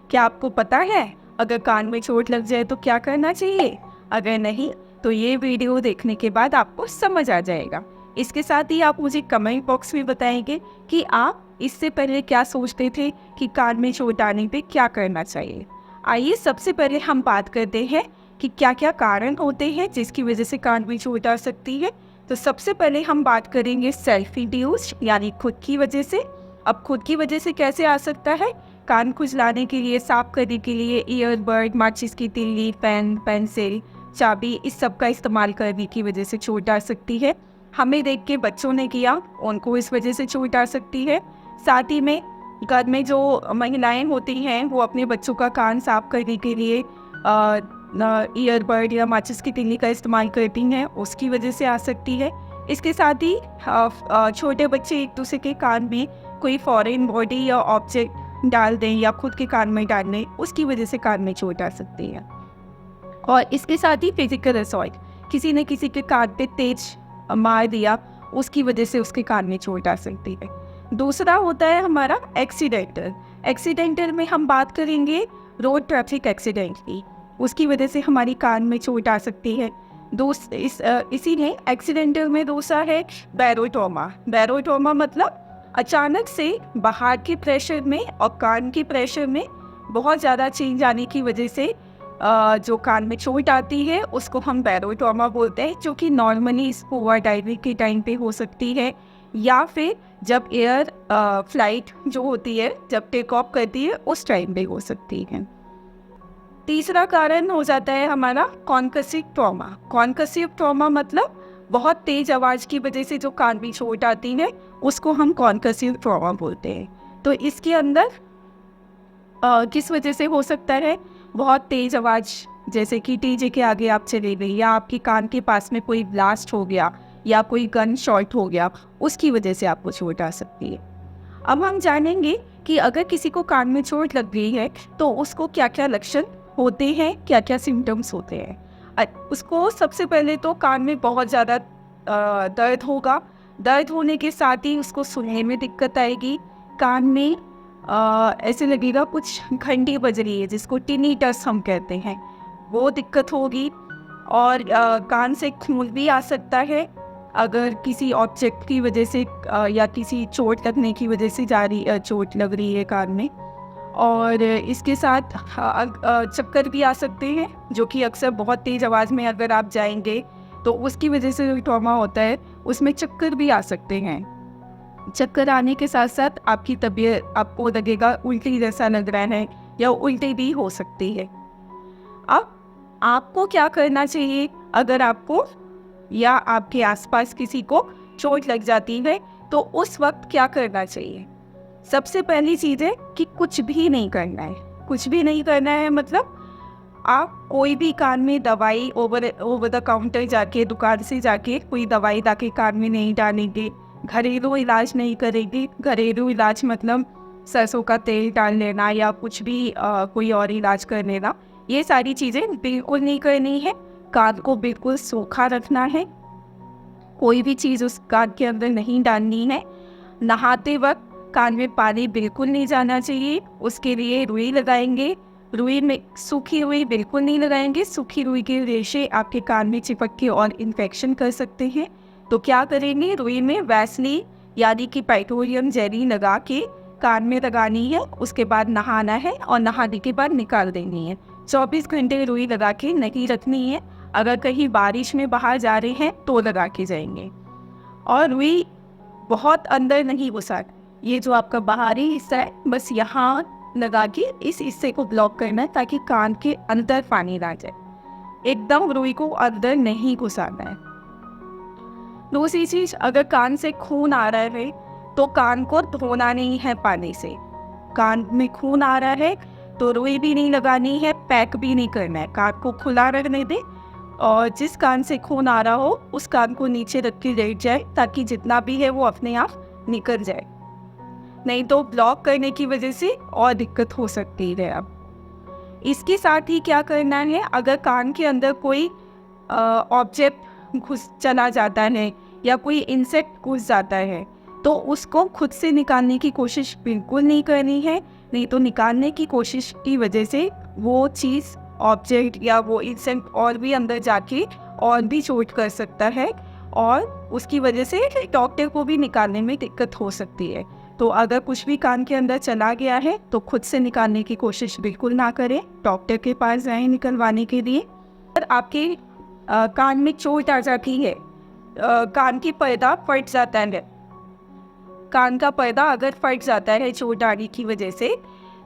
क्या आपको पता है अगर कान में चोट लग जाए तो क्या करना चाहिए? अगर नहीं तो ये वीडियो देखने के बाद आपको समझ आ जाएगा। इसके साथ ही आप मुझे कमेंट बॉक्स में बताएंगे कि आप इससे पहले क्या सोचते थे कि कान में चोट आने पे क्या करना चाहिए। आइए सबसे पहले हम बात करते हैं कि क्या क्या कारण होते हैं जिसकी वजह से कान में चोट आ सकती है। तो सबसे पहले हम बात करेंगे सेल्फ इंड्यूस्ड यानी खुद की वजह से। अब खुद की वजह से कैसे आ सकता है? कान खुजलाने के लिए, साफ करने के लिए ईयरबड, माचिस की तीली, पेन, पेंसिल, चाबी, इस सब का इस्तेमाल करने की वजह से चोट आ सकती है। हमें देख के बच्चों ने किया, उनको इस वजह से चोट आ सकती है। साथ ही में घर में जो महिलाएं होती हैं वो अपने बच्चों का कान साफ करने के लिए ईयरबड या माचिस की तीली का इस्तेमाल करती हैं, उसकी वजह से आ सकती है। इसके साथ ही छोटे बच्चे एक दूसरे के कान में कोई फॉरेन बॉडी या ऑब्जेक्ट डाल दें या खुद के कान में डाल दें, उसकी वजह से कान में चोट आ सकती है। और इसके साथ ही फिजिकल असॉल्ट, किसी ने किसी के कान पे तेज मार दिया, उसकी वजह से उसके कान में चोट आ सकती है। दूसरा होता है हमारा एक्सीडेंटल। एक्सीडेंटल में हम बात करेंगे रोड ट्रैफिक एक्सीडेंट की, उसकी वजह से हमारी कान में चोट आ सकती है। इसीलिए एक्सीडेंटल में दूसरा है बैरोटोमा। बैरोटोमा मतलब अचानक से बाहर के प्रेशर में और कान के प्रेशर में बहुत ज़्यादा चेंज आने की वजह से जो कान में चोट आती है उसको हम बैरोटोमा बोलते हैं, जो कि नॉर्मली स्कूबा डाइविंग के टाइम पे हो सकती है या फिर जब एयर फ्लाइट जो होती है जब टेक ऑफ करती है उस टाइम पे हो सकती है। तीसरा कारण हो जाता है हमारा कॉन्कसिव ट्रॉमा। कॉन्कसिव ट्रॉमा मतलब बहुत तेज आवाज़ की वजह से जो कान में चोट आती है उसको हम कॉन्कसिव ट्रॉमा बोलते हैं। तो इसके अंदर किस वजह से हो सकता है? बहुत तेज आवाज़, जैसे कि डीजे के आगे आप चले गए या आपके कान के पास में कोई ब्लास्ट हो गया या कोई गन शॉट हो गया, उसकी वजह से आपको चोट आ सकती है। अब हम जानेंगे कि अगर किसी को कान में चोट लग गई है तो उसको क्या क्या लक्षण होते हैं, क्या क्या सिम्टम्स होते हैं। उसको सबसे पहले तो कान में बहुत ज़्यादा दर्द होगा। दर्द होने के साथ ही उसको सुनने में दिक्कत आएगी। कान में ऐसे लगेगा कुछ घंटी बज रही है, जिसको टिनिटस हम कहते हैं, वो दिक्कत होगी। और कान से खून भी आ सकता है अगर किसी ऑब्जेक्ट की वजह से या किसी चोट लगने की वजह से चोट लग रही है कान में। और इसके साथ चक्कर भी आ सकते हैं, जो कि अक्सर बहुत तेज़ आवाज़ में अगर आप जाएंगे तो उसकी वजह से जो ट्रॉमा होता है उसमें चक्कर भी आ सकते हैं। चक्कर आने के साथ साथ आपकी तबीयत, आपको लगेगा उल्टी जैसा लग रहा है या उल्टी भी हो सकती है। अब आपको क्या करना चाहिए अगर आपको या आपके आसपास किसी को चोट लग जाती है तो उस वक्त क्या करना चाहिए? सबसे पहली चीज़ है कि कुछ भी नहीं करना है। कुछ भी नहीं करना है मतलब आप कोई भी कान में दवाई ओवर द काउंटर जाके, दुकान से जाके कोई दवाई लाके कान में नहीं डालेंगे। घरेलू इलाज नहीं करेंगे। घरेलू इलाज मतलब सरसों का तेल डाल लेना या कुछ भी कोई और इलाज कर लेना, ये सारी चीज़ें बिल्कुल नहीं करनी है। कान को बिल्कुल सूखा रखना है। कोई भी चीज़ उस कान के अंदर नहीं डालनी है। नहाते वक्त कान में पानी बिल्कुल नहीं जाना चाहिए। उसके लिए रुई लगाएंगे। रुई में सूखी रुई बिल्कुल नहीं लगाएंगे। सूखी रुई के रेशे आपके कान में चिपक के और इन्फेक्शन कर सकते हैं। तो क्या करेंगे? रुई में वैसलीन यानी कि पेट्रोलियम जेली लगा के कान में लगानी है। उसके बाद नहाना है और नहाने के बाद निकाल देनी है। 24 घंटे रुई लगा के नहीं रखनी है। अगर कहीं बारिश में बाहर जा रहे हैं तो लगा के जाएंगे। और रुई बहुत अंदर नहीं घुसाना। ये जो आपका बाहरी हिस्सा है बस यहाँ लगा के इस हिस्से को ब्लॉक करना है ताकि कान के अंदर पानी ना जाए। एकदम रुई को अंदर नहीं घुसाना है। दूसरी चीज, अगर कान से खून आ रहा है तो कान को धोना नहीं है पानी से। कान में खून आ रहा है तो रुई भी नहीं लगानी है, पैक भी नहीं करना है। कान को खुला रखने दे और जिस कान से खून आ रहा हो उस कान को नीचे रख के लेट जाए ताकि जितना भी है वो अपने आप निकल जाए। नहीं तो ब्लॉक करने की वजह से और दिक्कत हो सकती है। अब इसके साथ ही क्या करना है, अगर कान के अंदर कोई ऑब्जेक्ट घुस चला जाता है या कोई इंसेक्ट घुस जाता है तो उसको खुद से निकालने की कोशिश बिल्कुल नहीं करनी है। नहीं तो निकालने की कोशिश की वजह से वो चीज़, ऑब्जेक्ट या वो इंसेक्ट और भी अंदर जाके और भी चोट कर सकता है, और उसकी वजह से डॉक्टर को भी निकालने में दिक्कत हो सकती है। तो अगर कुछ भी कान के अंदर चला गया है तो खुद से निकालने की कोशिश बिल्कुल ना करें, डॉक्टर के पास जाएं निकलवाने के लिए। अगर आपके कान में चोट आ जाती है, कान की पर्दा फट जाता है, कान का पर्दा अगर फट जाता है चोट आने की वजह से,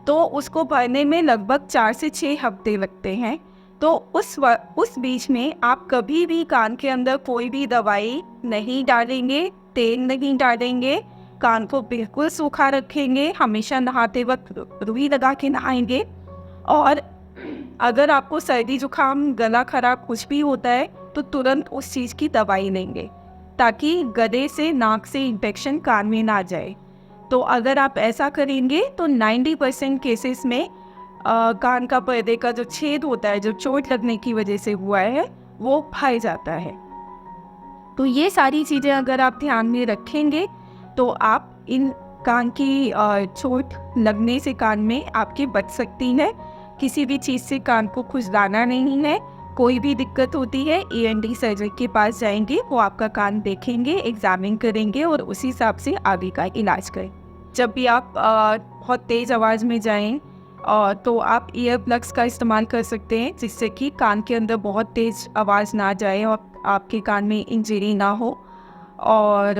तो उसको भरने में लगभग 4 से 6 हफ्ते लगते हैं। तो उस बीच में आप कभी भी कान के अंदर कोई भी दवाई नहीं डालेंगे, तेल नहीं डालेंगे, कान को बिल्कुल सूखा रखेंगे, हमेशा नहाते वक्त रुई लगा के नहाएंगे। और अगर आपको सर्दी जुकाम, गला खराब कुछ भी होता है तो तुरंत उस चीज़ की दवाई लेंगे, ताकि गले से, नाक से इन्फेक्शन कान में ना जाए। तो अगर आप ऐसा करेंगे तो 90% केसेस में कान का पर्दे का जो छेद होता है, जो चोट लगने की वजह से हुआ है, वो भर जाता है। तो ये सारी चीज़ें अगर आप ध्यान में रखेंगे तो आप इन कान की चोट लगने से कान में आपके बच सकती है। किसी भी चीज़ से कान को खुजलाना नहीं है। कोई भी दिक्कत होती है ENT सर्जन के पास जाएंगे, वो आपका कान देखेंगे, एग्जामिन करेंगे और उसी हिसाब से आगे का इलाज करें। जब भी आप बहुत तेज़ आवाज़ में जाएं तो आप ईयर प्लग्स का इस्तेमाल कर सकते हैं, जिससे कि कान के अंदर बहुत तेज़ आवाज़ ना जाए और आपके कान में इंजरी ना हो। और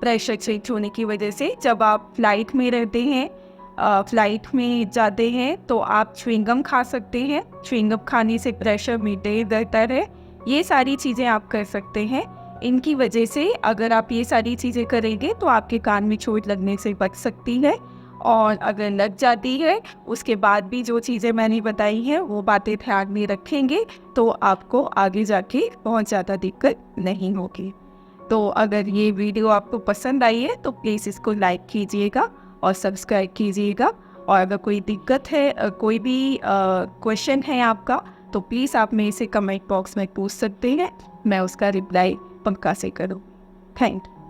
प्रेशर चेंज होने की वजह से जब आप फ्लाइट में रहते हैं, फ्लाइट में जाते हैं, तो आप च्युइंगम खा सकते हैं। च्युइंगम खाने से प्रेशर मेंटेन रहता है। ये सारी चीज़ें आप कर सकते हैं। इनकी वजह से अगर आप ये सारी चीज़ें करेंगे तो आपके कान में चोट लगने से बच सकती है। और अगर लग जाती है, उसके बाद भी जो चीज़ें मैंने बताई हैं वो बातें ध्यान में रखेंगे तो आपको आगे जाके बहुत ज़्यादा दिक्कत नहीं होगी। तो अगर ये वीडियो आपको पसंद आई है तो प्लीज़ इसको लाइक कीजिएगा और सब्सक्राइब कीजिएगा। और अगर कोई दिक्कत है, कोई भी क्वेश्चन है आपका, तो प्लीज़ आप मेरे से कमेंट बॉक्स में पूछ सकते हैं, मैं उसका रिप्लाई पक्का से करूँ। Thank you.